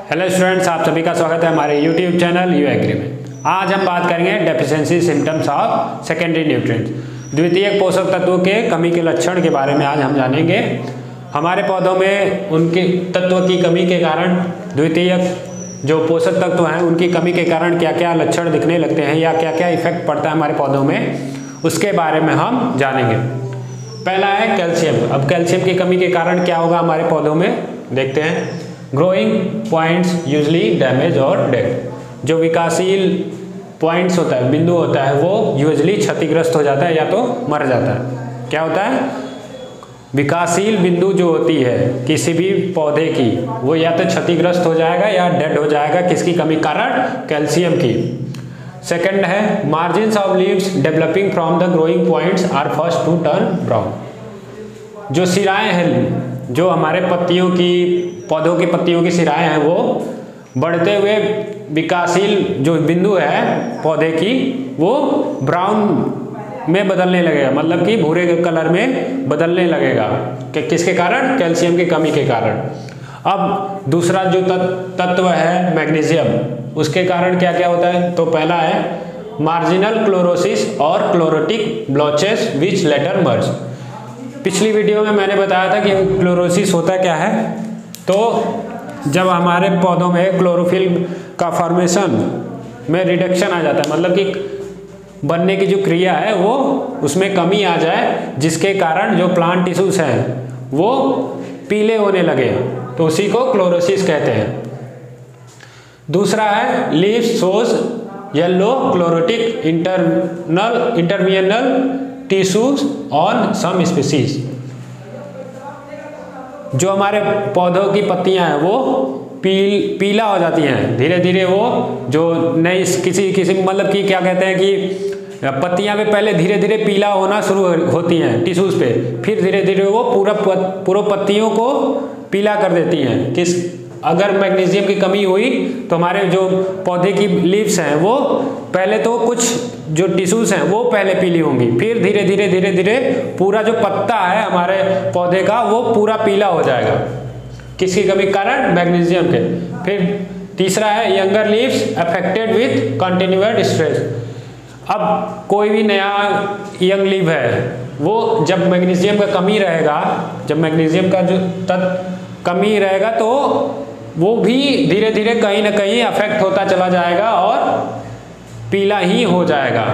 Hello students, आप सभी का स्वागत है हमारे यूट्यूब चैनल यू एग्री में। आज हम बात करेंगे deficiency symptoms of secondary nutrients, द्वितीयक पोषक तत्वों के कमी के लक्षण के बारे में आज हम जानेंगे। हमारे पौधों में उनके तत्व की कमी के कारण, द्वितीयक जो पोषक तत्व हैं उनकी कमी के कारण क्या क्या लक्षण दिखने लगते हैं या क्या क्या इफेक्ट पड़ता है हमारे पौधों में, उसके बारे में हम जानेंगे। पहला है कैल्शियम। अब कैल्शियम की कमी के कारण क्या होगा हमारे पौधों में, देखते हैं। ग्रोइंग पॉइंट्स यूजली डैमेज और डेड। जो विकासशील पॉइंट्स होता है, बिंदु होता है, वो यूजली क्षतिग्रस्त हो जाता है या तो मर जाता है। क्या होता है? विकासशील बिंदु जो होती है किसी भी पौधे की, वो या तो क्षतिग्रस्त हो जाएगा या डेड हो जाएगा। किसकी कमी कारण? कैल्शियम की। सेकंड है margins of leaves developing from the growing points are first to turn brown. जो सिराएं हैं, जो हमारे पत्तियों की, पौधों की पत्तियों की सिराएं हैं, वो बढ़ते हुए विकासशील जो बिंदु है पौधे की, वो ब्राउन में बदलने लगेगा, मतलब कि भूरे कलर में बदलने लगेगा। कि किसके कारण? कैल्शियम की कमी के कारण। अब दूसरा जो तत्व है मैग्नीशियम, उसके कारण क्या क्या होता है? तो पहला है मार्जिनल क्लोरोसिस और क्लोरोटिक ब्लॉचेस विच लेटर मर्ज। पिछली वीडियो में मैंने बताया था कि क्लोरोसिस होता क्या है। तो जब हमारे पौधों में क्लोरोफिल का फॉर्मेशन में रिडक्शन आ जाता है, मतलब कि बनने की जो क्रिया है वो उसमें कमी आ जाए, जिसके कारण जो प्लांट टिश्यूज हैं वो पीले होने लगे, तो उसी को क्लोरोसिस कहते हैं। दूसरा है leaves shows yellow chlorotic interveinal tissues on some species. जो हमारे पौधों की पत्तियां हैं वो पीला हो जाती हैं धीरे धीरे। वो जो नई किसी मतलब कि क्या कहते हैं कि पत्तियां पे पहले धीरे धीरे पीला होना शुरू होती हैं टिश्यूज पे, फिर धीरे धीरे वो पूरा पत्तियों को पीला कर देती हैं। अगर मैग्नीशियम की कमी हुई तो हमारे जो पौधे की लीव्स हैं वो पहले तो कुछ जो टिश्यूज हैं वो पहले पीली होंगी, फिर धीरे धीरे पूरा जो पत्ता है हमारे पौधे का वो पूरा पीला हो जाएगा। किसकी कमी कारण? मैग्नीशियम के। फिर तीसरा है younger leaves affected with continued stress. अब कोई भी नया यंग लीव है, वो जब मैग्नीशियम का कमी रहेगा, जब मैग्नीशियम का जो कमी रहेगा तो वो भी धीरे धीरे कहीं ना कहीं अफेक्ट होता चला जाएगा और पीला ही हो जाएगा।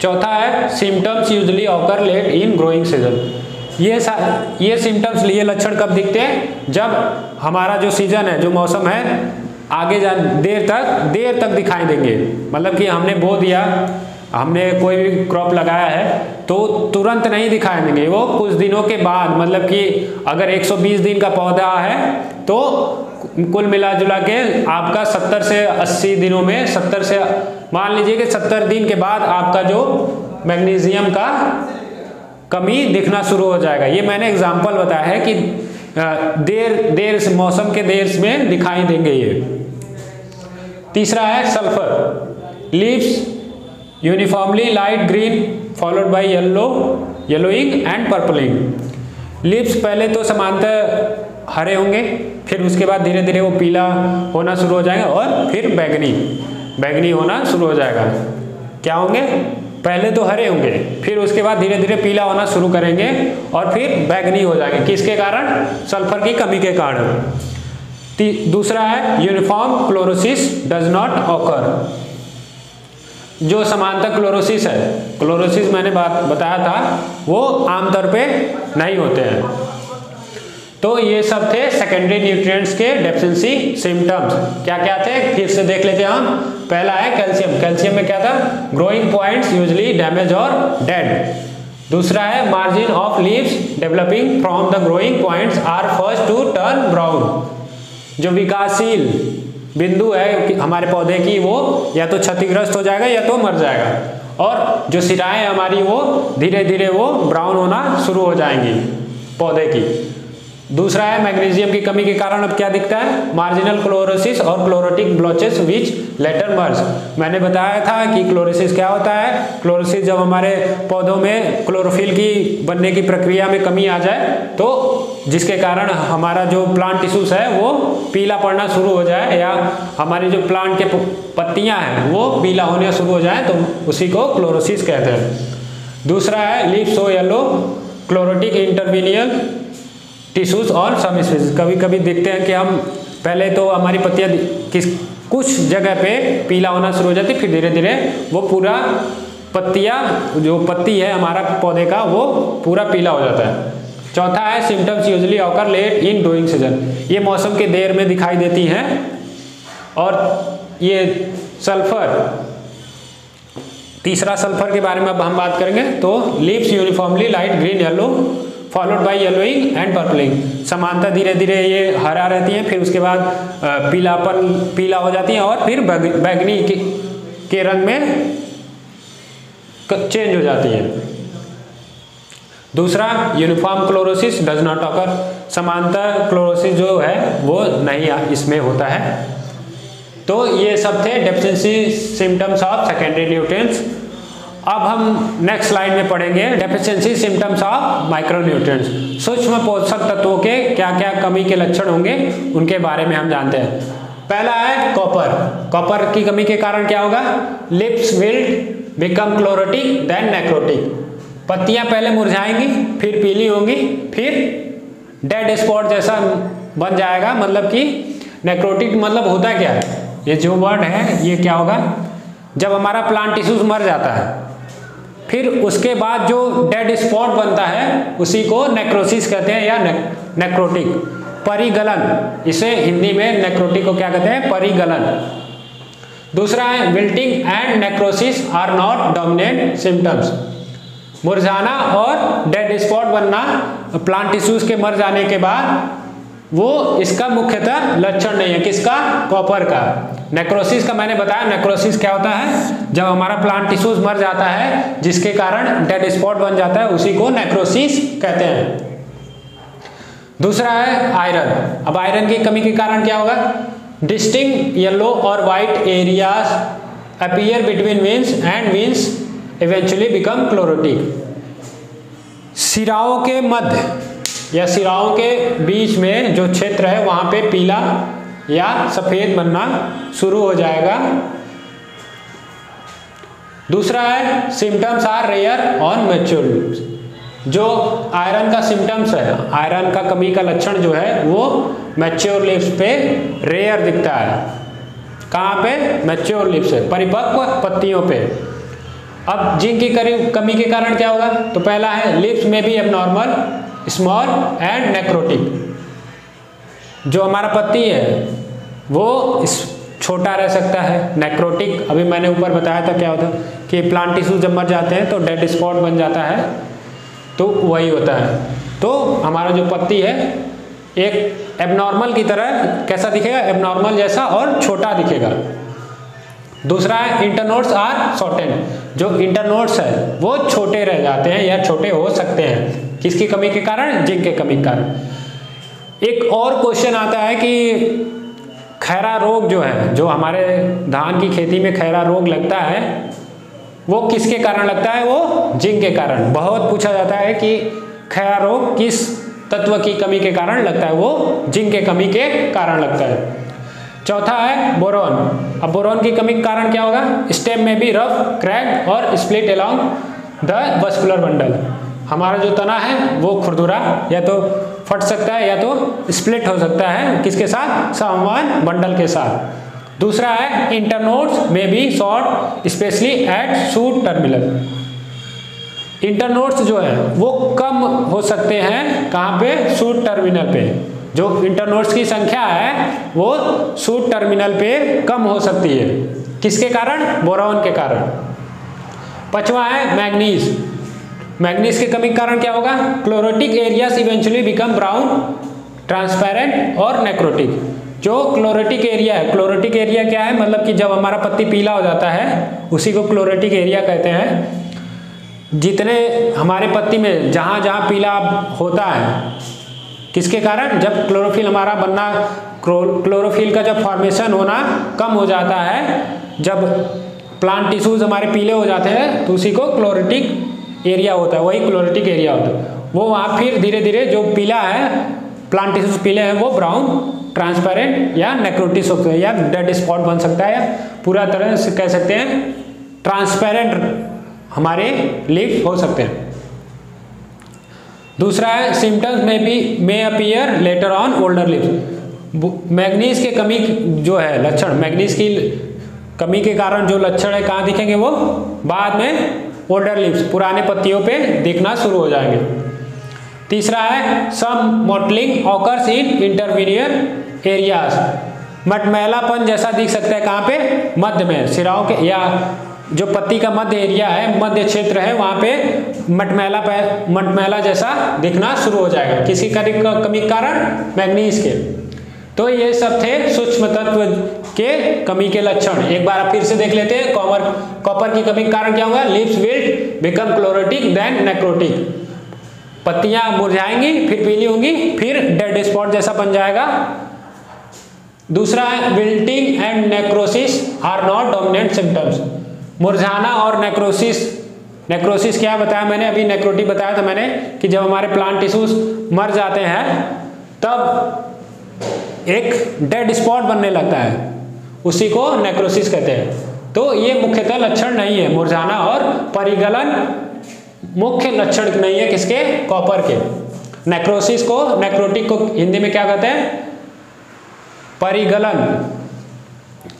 चौथा है symptoms usually occur late in growing season. ये सिम्टम्स, ये लक्षण कब दिखते हैं? जब हमारा जो सीजन है, जो मौसम है, आगे देर तक दिखाई देंगे। मतलब कि हमने बो दिया, हमने कोई भी क्रॉप लगाया है तो तुरंत नहीं दिखाई देंगे, वो कुछ दिनों के बाद, मतलब कि अगर 120 दिन का पौधा है तो कुल मिला जुला के आपका 70 से 80 दिनों में, 70 से मान लीजिए कि 70 दिन के बाद आपका जो मैग्नीशियम का कमी दिखना शुरू हो जाएगा। ये मैंने एग्जांपल बताया है कि देर मौसम के देर में दिखाई देंगे ये। तीसरा है sulphur. Leaves uniformly light green followed by yellowing and purpling. Leaves पहले तो समांतर हरे होंगे, फिर उसके बाद धीरे धीरे वो पीला होना शुरू हो जाएगा और फिर बैगनी होना शुरू हो जाएगा। क्या होंगे? पहले तो हरे होंगे, फिर उसके बाद धीरे धीरे पीला होना शुरू करेंगे और फिर बैगनी हो जाएंगे। किसके कारण? सल्फर की कमी के कारण। दूसरा है uniform chlorosis does not occur. जो समांतर क्लोरोसिस है, क्लोरोसिस मैंने बताया था, वो आमतौर पे नहीं होते हैं। तो ये सब थे सेकेंडरी न्यूट्रिएंट्स के डेफिशिएंसी सिम्टम्स। क्या क्या थे फिर से देख लेते हैं हम। पहला है कैल्शियम। कैल्शियम में क्या था? ग्रोइंग पॉइंट्स यूजुअली डैमेज और डेड। दूसरा है margin of leaves developing from the growing points are first to turn brown. जो विकासशील बिंदु है हमारे पौधे की, वो या तो क्षतिग्रस्त हो जाएगा या तो मर जाएगा, और जो सिराएं हमारी वो धीरे धीरे वो ब्राउन होना शुरू हो जाएंगी पौधे की। दूसरा है मैग्नीशियम की कमी के कारण अब क्या दिखता है? मार्जिनल क्लोरोसिस और क्लोरोटिक ब्लॉचेस विच लेटर मर्ज। मैंने बताया था कि क्लोरोसिस क्या होता है। क्लोरोसिस जब हमारे पौधों में क्लोरोफिल की बनने की प्रक्रिया में कमी आ जाए तो जिसके कारण हमारा जो प्लांट टिश्यूज है वो पीला पड़ना शुरू हो जाए, या हमारी जो प्लांट के पत्तियां हैं वो पीला होने शुरू हो जाए, तो उसी को क्लोरोसिस कहते हैं। दूसरा है leaves show yellow chlorotic interveinal tissues और सम स्पीशीज। कभी कभी देखते हैं कि हम पहले तो हमारी पत्तियां कुछ जगह पे पीला होना शुरू हो जाती, फिर धीरे धीरे वो पूरा जो पत्ती है हमारा पौधे का वो पूरा पीला हो जाता है। चौथा है symptoms usually occur late in growing season. ये मौसम के देर में दिखाई देती हैं। और ये सल्फर, तीसरा सल्फर के बारे में अब हम बात करेंगे। तो leaves uniformly light green yellow followed by yellowing and purpling. समानता धीरे धीरे ये हरा रहती हैं, फिर उसके बाद पीला हो जाती हैं और फिर बैगनी के रंग में चेंज हो जाती है। दूसरा uniform chlorosis does not occur. समांतर क्लोरोसिस जो है वो नहीं इसमें होता है। तो ये सब थे deficiency symptoms of secondary nutrients. अब हम नेक्स्ट स्लाइड में पढ़ेंगे डेफिशिएंसी सिम्टम्स ऑफ माइक्रोन्यूट्रिएंट्स। सूक्ष्म पोषक तत्वों के क्या क्या कमी के लक्षण होंगे उनके बारे में हम जानते हैं। पहला है कॉपर। कॉपर की कमी के कारण क्या होगा? Leaves will become chlorotic then necrotic. पत्तियां पहले मुरझाएंगी, फिर पीली होंगी, फिर डेड स्पॉट जैसा बन जाएगा। मतलब कि नेक्रोटिक मतलब होता क्या है? ये जो वर्ड है ये क्या होगा? जब हमारा प्लांट टिश्यूज मर जाता है, फिर उसके बाद जो डेड स्पॉट बनता है उसी को नेक्रोसिस कहते हैं या नेक्रोटिक। परिगलन, इसे हिंदी में नेक्रोटिक को क्या कहते हैं? परिगलन। दूसरा है wilting and necrosis are not dominant symptoms. मुरझाना और डेड स्पॉट बनना प्लांट टिश्यूज के मर जाने के बाद वो इसका मुख्यतः लक्षण नहीं है। किसका? कॉपर का। नेक्रोसिस का मैंने बताया, नेक्रोसिस क्या होता है? जब हमारा प्लांट टिश्यूज मर जाता है जिसके कारण डेड स्पॉट बन जाता है, उसी को नेक्रोसिस कहते हैं। दूसरा है आयरन। अब आयरन की कमी के कारण क्या होगा? डिस्टिंक्ट येलो और white areas appear between veins and veins eventually become chlorotic. सिराओं के मध्य या सिराओं के बीच में जो क्षेत्र है वहां पे पीला या सफेद बनना शुरू हो जाएगा। दूसरा है symptoms are rare on mature. जो आयरन का सिम्टम्स है, आयरन का कमी का लक्षण जो है वो मैच्योर लीव्स पे रेयर दिखता है। कहाँ पे? मैच्योर लीव्स है, परिपक्व पत्तियों पे। अब जिंक की कमी के कारण क्या होगा? तो पहला है लीव्स में भी एबनॉर्मल स्मॉल एंड नेक्रोटिक। जो हमारा पत्ती है वो छोटा रह सकता है। नेक्रोटिक अभी मैंने ऊपर बताया था क्या होता है कि प्लांट टिश्यू जब मर जाते हैं तो डेड स्पॉट बन जाता है, तो वही होता है। तो हमारा जो पत्ती है एक एबनॉर्मल की तरह कैसा दिखेगा? एबनॉर्मल जैसा और छोटा दिखेगा। दूसरा है इंटरनोड्स आर शॉर्टेन। जो इंटरनोड्स है वो छोटे रह जाते हैं या छोटे हो सकते हैं। किसकी कमी के कारण? जिंक के कमी के कारण। एक और क्वेश्चन आता है कि खैरा रोग जो है, जो हमारे धान की खेती में खैरा रोग लगता है वो किसके कारण लगता है? वो जिंक के कारण। बहुत पूछा जाता है कि खैरा रोग किस तत्व की कमी के कारण लगता है? वो जिंक के कमी के कारण लगता है। चौथा है बोरॉन। अब बोरॉन की कमी के कारण क्या होगा? स्टेम में भी रफ क्रैक और split along the vascular bundle. हमारा जो तना है वो खुरदुरा या तो फट सकता है या तो स्प्लिट हो सकता है। किसके साथ? समवान बंडल के साथ। दूसरा है internodes may be short specially at shoot terminal. Internodes जो है वो कम हो सकते हैं। कहाँ पे? शूट टर्मिनल पे। जो इंटरनोड्स की संख्या है वो शूट टर्मिनल पे कम हो सकती है। किसके कारण? बोरॉन के कारण। पांचवा है मैग्नीज। मैग्नीज की कमी के कारण क्या होगा? Chlorotic areas eventually become brown transparent और नेक्रोटिक। जो क्लोरोटिक एरिया है, क्लोरोटिक एरिया क्या है? मतलब कि जब हमारा पत्ती पीला हो जाता है उसी को क्लोरोटिक एरिया कहते हैं। जितने हमारे पत्ती में जहाँ जहाँ पीला होता है, किसके कारण? जब क्लोरोफिल हमारा बनना, क्लोरोफिल का जब फॉर्मेशन होना कम हो जाता है, जब प्लांट टिश्यूज हमारे पीले हो जाते हैं तो उसी को क्लोरोटिक एरिया होता है, वही क्लोरोटिक एरिया होता है। वो वहाँ फिर धीरे धीरे जो पीला है, प्लांट टिश्यूज पीले हैं, वो ब्राउन, ट्रांसपेरेंट या नेक्रोटिक हो सकते हैं, या डेड स्पॉट बन सकता है, या पूरा तरह से कह सकते हैं ट्रांसपेरेंट हमारे लीफ हो सकते हैं। दूसरा है symptoms may appear later on older leaves. Manganese के कमी जो है लक्षण, मैग्नीज की कमी के कारण जो लक्षण है कहाँ दिखेंगे, वो बाद में ओल्डर लीव्स, पुराने पत्तियों पे दिखना शुरू हो जाएंगे। तीसरा है some mottling occurs in intermediate areas. मटमैलापन जैसा दिख सकता है कहाँ पे, मध्य में, सिराओं के या जो पत्ती का मध्य एरिया है, मध्य क्षेत्र है, वहाँ पे मटमैला जैसा दिखना शुरू हो जाएगा। किसी कमी के कारण, मैग्नीज के। तो ये सब थे सूक्ष्म तत्व के कमी के लक्षण। एक बार फिर से देख लेते हैं। कॉपर की कमी के कारण क्या होगा, leaves will become chlorotic then necrotic. पत्तियां मुरझाएंगी, फिर पीली होंगी, फिर डेड स्पॉट जैसा बन जाएगा। दूसरा है wilting and necrosis are not dominant symptoms. मुरझाना और नेक्रोसिस क्या बताया मैंने अभी, नेक्रोटिक बताया था मैंने कि जब हमारे प्लांट टिश्यूज मर जाते हैं तब एक डेड स्पॉट बनने लगता है, उसी को नेक्रोसिस कहते हैं। तो ये मुख्यतः लक्षण नहीं है, मुरझाना और परिगलन मुख्य लक्षण नहीं है किसके, कॉपर के। नेक्रोसिस को, नेक्रोटिक को हिंदी में क्या कहते हैं, परिगलन।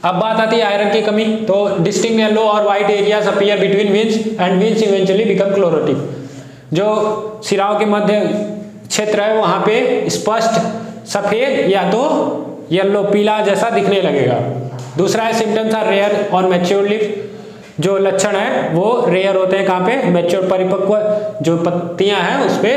अब बात आती है आयरन की कमी। तो डिस्टिंक्ट येलो और white areas appear between veins and veins eventually become chlorotic. जो सिराओं के मध्य क्षेत्र है वहां पे स्पष्ट सफेद या तो येलो, पीला जैसा दिखने लगेगा। दूसरा है symptoms are rare on mature leaf. जो लक्षण है वो रेयर होते हैं कहाँ पे, मैच्योर परिपक्व जो पत्तियां हैं उस पे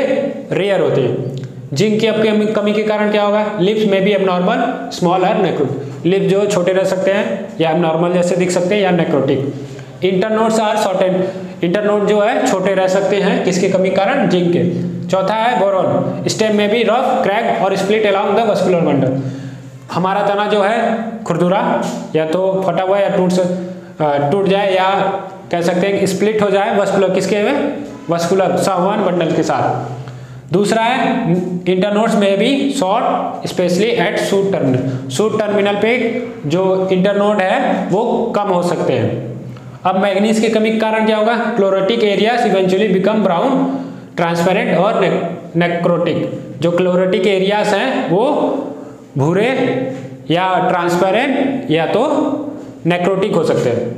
रेयर होती है। जिंक की कमी के कारण क्या होगा, लिप्स में भी एबनॉर्मल, स्मॉल और नेक्रोटिक। लिप जो छोटे रह सकते हैं या एबनॉर्मल जैसे दिख सकते हैं या necrotic. Internodes are shorted. Internode जो है छोटे रह सकते हैं किसके कमी कारण, जिंक के। चौथा है बोरॉन। स्टेम में भी रफ, क्रैक और split along the vascular bundle. हमारा तना जो है खुरदुरा या तो फटा हुआ या टूट जाए या कह सकते हैं स्प्लिट हो जाए वस्कुलर किसके में, वस्कुलर संवहन बंडल के साथ। दूसरा है इंटरनोड्स में भी short specially at shoot terminal. Shoot terminal पे जो इंटरनोड है वो कम हो सकते हैं। अब मैग्नीज की कमी के कारण क्या होगा, chlorotic areas eventually become brown, transparent और नेक्रोटिक। जो क्लोरोटिक एरियाज हैं वो भूरे या ट्रांसपेरेंट या तो नेक्रोटिक हो सकते हैं।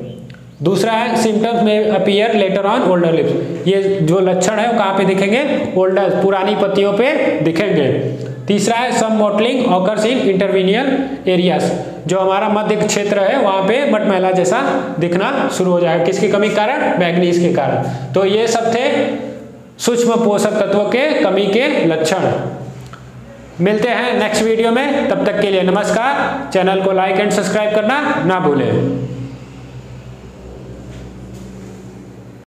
दूसरा है सिम्टम्स में appear later on older lips. ये जो लक्षण है वो कहाँ पे दिखेंगे, ओल्डर, पुरानी पत्तियों पे दिखेंगे। तीसरा है some mottling occurs in intermediate areas. जो हमारा मध्य क्षेत्र है वहाँ पे मटमैला जैसा दिखना शुरू हो जाएगा, किसकी कमी के कारण, मैग्नीज के कारण। तो ये सब थे सूक्ष्म पोषक तत्वों के कमी के लक्षण। मिलते हैं नेक्स्ट वीडियो में, तब तक के लिए नमस्कार। चैनल को लाइक एंड सब्सक्राइब करना ना भूलें।